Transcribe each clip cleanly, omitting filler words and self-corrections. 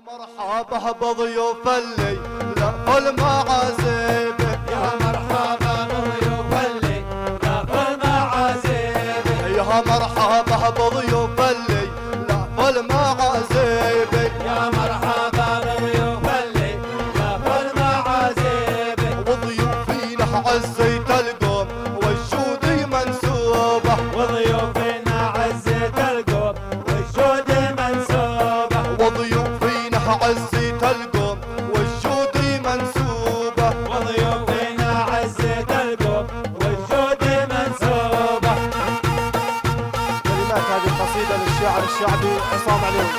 مرحبا بضيوف اللي لفوا المعازيب، يا مرحبا بضيوف اللي لفوا المعازيب، يا مرحبا بضيوف اللي لفوا المعازيب، يا مرحبا بضيوف اللي لفوا المعازيب، وضيوفينا عزيت القوم والجود منسوبه، وضيوفنا عزيت القوم والجود منسوبه، وضيوفينا عزيت القوم والجود منسوبه، وضيوفنا عزيت القوم والجود منسوبه. كلمات هذه القصيدة للشاعر الشعبي عصام علوي.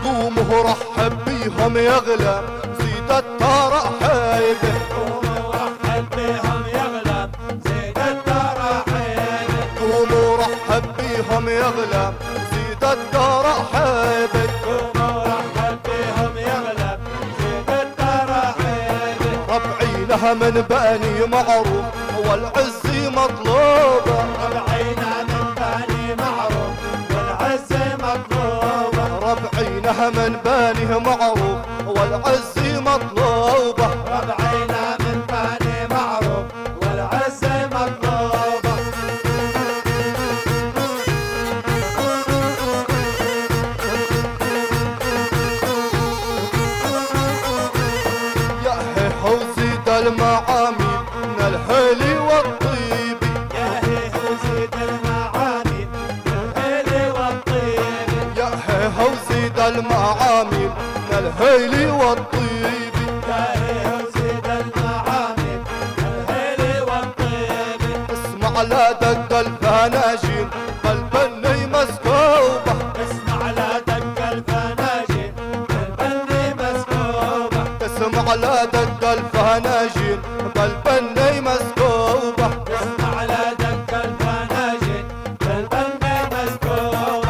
قوموا رحب بيهم يغلى زيد الترحيب، قوموا رحب بهم يغلى زيد الترحيب، قوموا رحب بيهم يغلى زيد الترحيب، قوموا رحب بهم يغلى زيد الترحيب، ربعينها من بني معروف والعز مطلوبه، ربعينا من بني معروف والعز مطلوبه، ربعينها من بني معروف والعز مطلوبه، ربعينا من بني معروف والعز مطلوبه. يا هي وزيد المعامي من الحلي والطيب، يا هيه وزيد المعاني بالهيل والطيب، يا هي وزيد المعامي من الهيل والطيب، يا هيه وزيد المعاني بالهيل والطيب، اسمع لا دق الفناجين بالبني مسكوبه، اسمع لا دق الفناجين بالبني مسكوبه، اسمع لا دق الفناجين بالبني مسكوبه، اسمع لا دق الفناجين بالبني مسكوبه.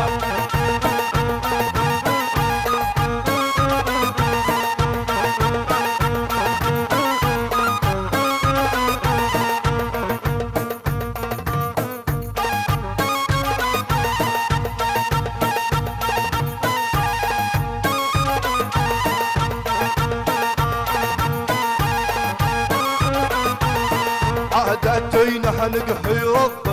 عادتينا نقحي الض